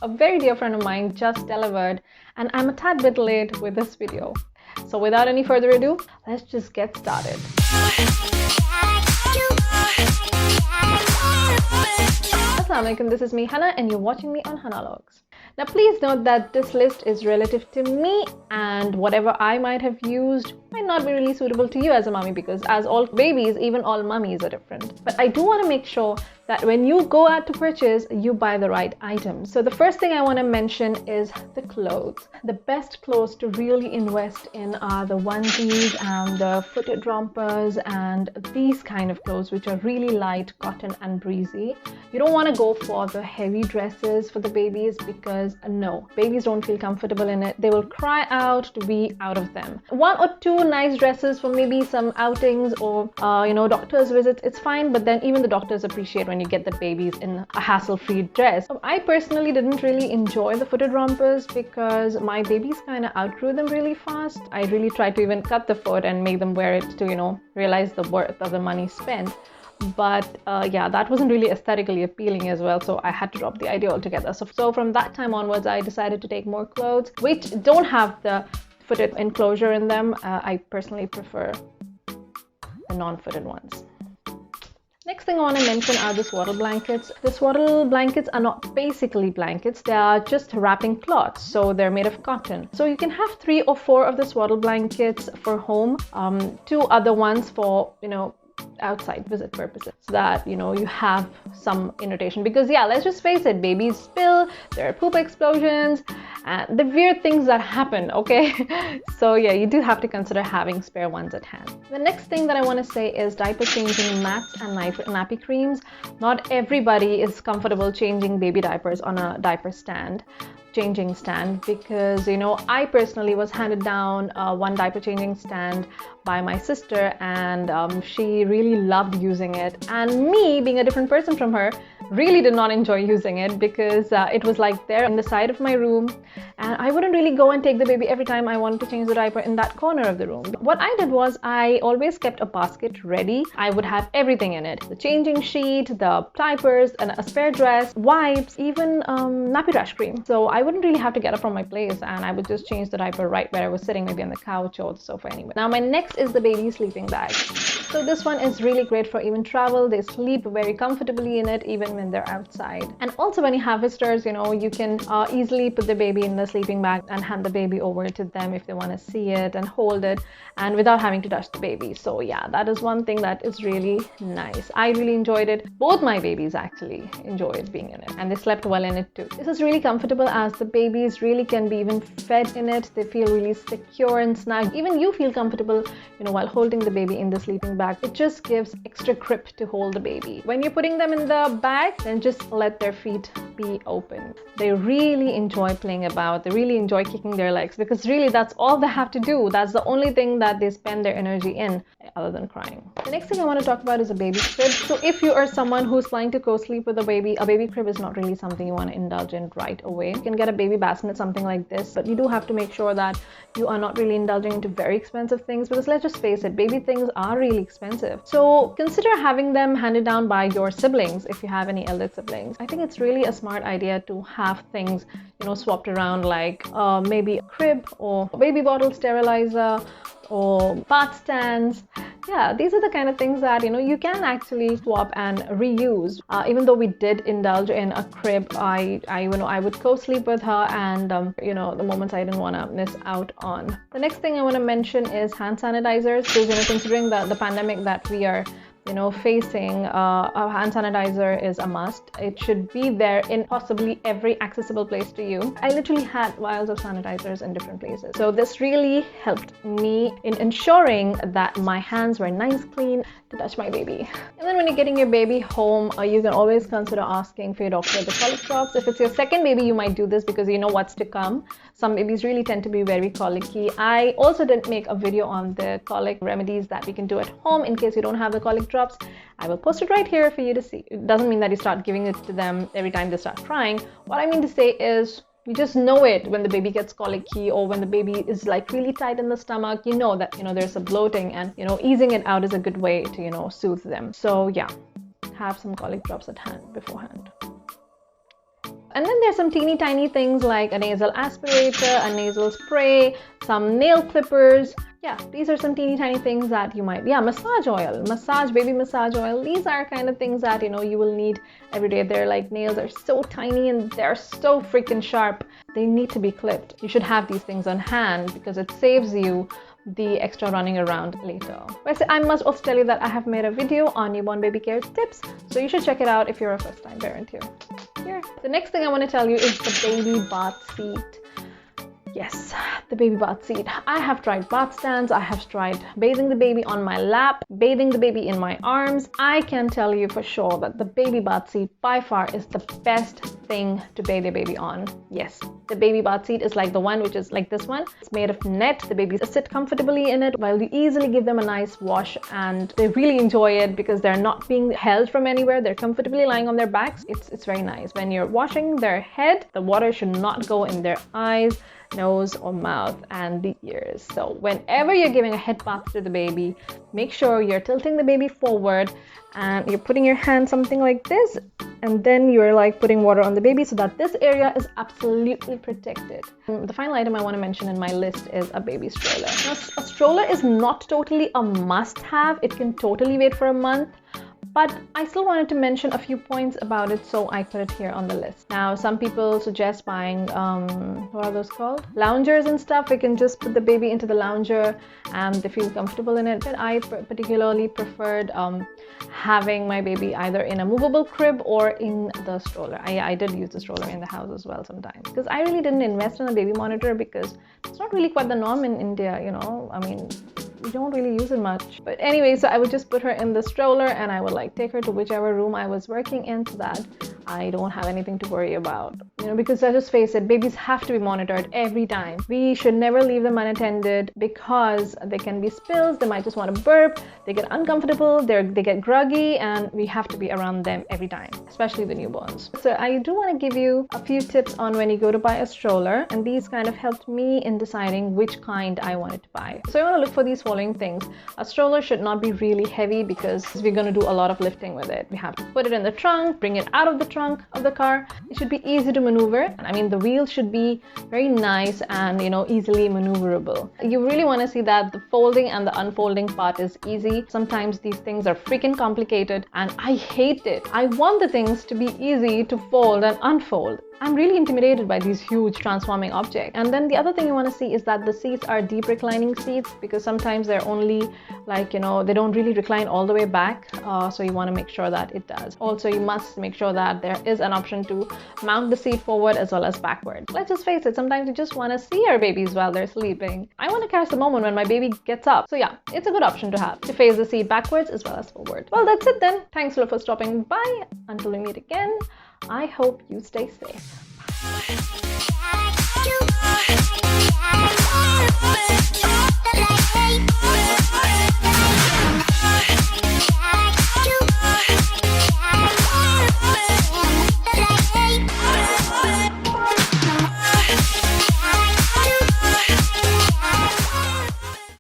A very dear friend of mine just delivered and I'm a tad bit late with this video. So without any further ado, let's just get started. Assalamualaikum, this is me Hannah and you're watching me on Hanalogs. Now please note that this list is relative to me and whatever I might have used might not be really suitable to you as a mommy, because as all babies, even all mummies are different. But I do want to make sure that when you go out to purchase, you buy the right items. So the first thing I want to mention is the clothes. The best clothes to really invest in are the onesies and the footed rompers and these kind of clothes, which are really light, cotton and breezy. You don't want to go for the heavy dresses for the babies because no, babies don't feel comfortable in it. They will cry out to be out of them. One or two nice dresses for maybe some outings or doctor's visits, it's fine, but then even the doctors appreciate when you get the babies in a hassle-free dress. I personally didn't really enjoy the footed rompers because my babies kind of outgrew them really fast. I really tried to even cut the foot and make them wear it to realize the worth of the money spent. But yeah, that wasn't really aesthetically appealing as well, so I had to drop the idea altogether. So from that time onwards, I decided to take more clothes which don't have the footed enclosure in them. I personally prefer the non-footed ones. Next thing I want to mention are the swaddle blankets. The swaddle blankets are not basically blankets, they are just wrapping cloths, so they're made of cotton. So you can have 3 or 4 of the swaddle blankets for home, 2 other ones for outside visit purposes, so that you have some irritation, because yeah, let's just face it, babies spill, there are poop explosions and the weird things that happen, okay? So yeah, you do have to consider having spare ones at hand. The next thing that I want to say is diaper changing mats and nappy creams. Not everybody is comfortable changing baby diapers on a diaper changing stand, because I personally was handed down one diaper changing stand by my sister, and she really loved using it, and me, being a different person from her, really did not enjoy using it because it was like there in the side of my room, and I wouldn't really go and take the baby every time I wanted to change the diaper in that corner of the room. What I did was I always kept a basket ready. I would have everything in it: the changing sheet, the diapers, and a spare dress, wipes, even nappy rash cream. So I wouldn't really have to get up from my place, and I would just change the diaper right where I was sitting, maybe on the couch or the sofa anyway. Now my next is the baby sleeping bag. So this one is really great for even travel. They sleep very comfortably in it even when they're outside. And also when you have visitors, you can easily put the baby in the sleeping bag and hand the baby over to them if they want to see it and hold it, and without having to touch the baby. So yeah, that is one thing that is really nice. I really enjoyed it. Both my babies actually enjoyed being in it, and they slept well in it too. This is really comfortable as the babies really can be even fed in it. They feel really secure and snug. Even you feel comfortable, while holding the baby in the sleeping bag. It just gives extra grip to hold the baby. When you're putting them in the bag, then just let their feet be open. They really enjoy playing about. They really enjoy kicking their legs, because really that's all they have to do. That's the only thing that they spend their energy in, other than crying. The next thing I want to talk about is a baby crib. So if you are someone who's planning to co-sleep with a baby crib is not really something you want to indulge in right away. You can get a baby bassinet, something like this, but you do have to make sure that you are not really indulging into very expensive things, because let's just face it, baby things are really expensive. So consider having them handed down by your siblings if you have any elder siblings. I think it's really a smart idea to have things swapped around, like maybe a crib or a baby bottle sterilizer or bath stands. Yeah, these are the kind of things that you can actually swap and reuse. Even though we did indulge in a crib, I would co-sleep with her, and the moments I didn't want to miss out on. The next thing I want to mention is hand sanitizers, because considering the pandemic that we are facing, a hand sanitizer is a must. It should be there in possibly every accessible place to you. I literally had vials of sanitizers in different places. So this really helped me in ensuring that my hands were nice, clean to touch my baby. And then when you're getting your baby home, you can always consider asking for your doctor the colic drops. If it's your second baby, you might do this because you know what's to come. Some babies really tend to be very colicky. I also did make a video on the colic remedies that we can do at home in case you don't have the colic drops. I will post it right here for you to see. It doesn't mean that you start giving it to them every time they start crying. What I mean to say is, you just know it when the baby gets colicky, or when the baby is like really tight in the stomach. You know that there's a bloating, and easing it out is a good way to soothe them. So yeah, have some colic drops at hand beforehand. And then there's some teeny tiny things like a nasal aspirator, a nasal spray, some nail clippers. Yeah, these are some teeny tiny things that you might, yeah, massage oil, baby massage oil. These are kind of things that, you know, you will need every day. Their like nails are so tiny and they're so freaking sharp. They need to be clipped. You should have these things on hand because it saves you the extra running around later. But I must also tell you that I have made a video on newborn baby care tips, so you should check it out if you're a first-time parent here. The next thing I want to tell you is the baby bath seat. Yes, the baby bath seat. I have tried bath stands. I have tried bathing the baby on my lap, bathing the baby in my arms. I can tell you for sure that the baby bath seat by far is the best thing to bathe a baby on. Yes, the baby bath seat is like the one which is like this one. It's made of net. The babies sit comfortably in it while you easily give them a nice wash, and they really enjoy it because they're not being held from anywhere. They're comfortably lying on their backs. It's very nice. When you're washing their head, the water should not go in their eyes, nose or mouth and the ears. So whenever you're giving a head bath to the baby, make sure you're tilting the baby forward and you're putting your hand something like this, and then you're like putting water on the baby so that this area is absolutely protected. The final item I want to mention in my list is a baby stroller. Now, a stroller is not totally a must-have. It can totally wait for a month. But I still wanted to mention a few points about it, so I put it here on the list. Now, some people suggest buying, what are those called? Loungers and stuff. We can just put the baby into the lounger and they feel comfortable in it. But I particularly preferred having my baby either in a movable crib or in the stroller. I did use the stroller in the house as well sometimes, because I really didn't invest in a baby monitor because it's not really quite the norm in India, you know. I mean, we don't really use it much. But anyway, so I would just put her in the stroller and I would like take her to whichever room I was working in so that I don't have anything to worry about. You know, because let's just face it, babies have to be monitored every time. We should never leave them unattended because there can be spills, they might just want to burp, they get uncomfortable, they get groggy, and we have to be around them every time, especially the newborns. So I do want to give you a few tips on when you go to buy a stroller, and these kind of helped me in deciding which kind I wanted to buy. So I want to look for these following things. A stroller should not be really heavy because we're going to do a lot of lifting with it. We have to put it in the trunk, bring it out of the trunk of the car. It should be easy to maneuver. I mean, the wheels should be very nice and, you know, easily maneuverable. You really want to see that the folding and the unfolding part is easy. Sometimes these things are freaking complicated and I hate it. I want the things to be easy to fold and unfold. I'm really intimidated by these huge transforming objects. And then the other thing you want to see is that the seats are deep reclining seats, because sometimes they're only like, you know, they don't really recline all the way back. So you want to make sure that it does. Also, you must make sure that there is an option to mount the seat forward as well as backward. Let's just face it, sometimes you just want to see our babies while they're sleeping. I want to catch the moment when my baby gets up. So yeah, it's a good option to have, to face the seat backwards as well as forward. Well, that's it then. Thanks a lot for stopping by. Until we meet again, I hope you stay safe.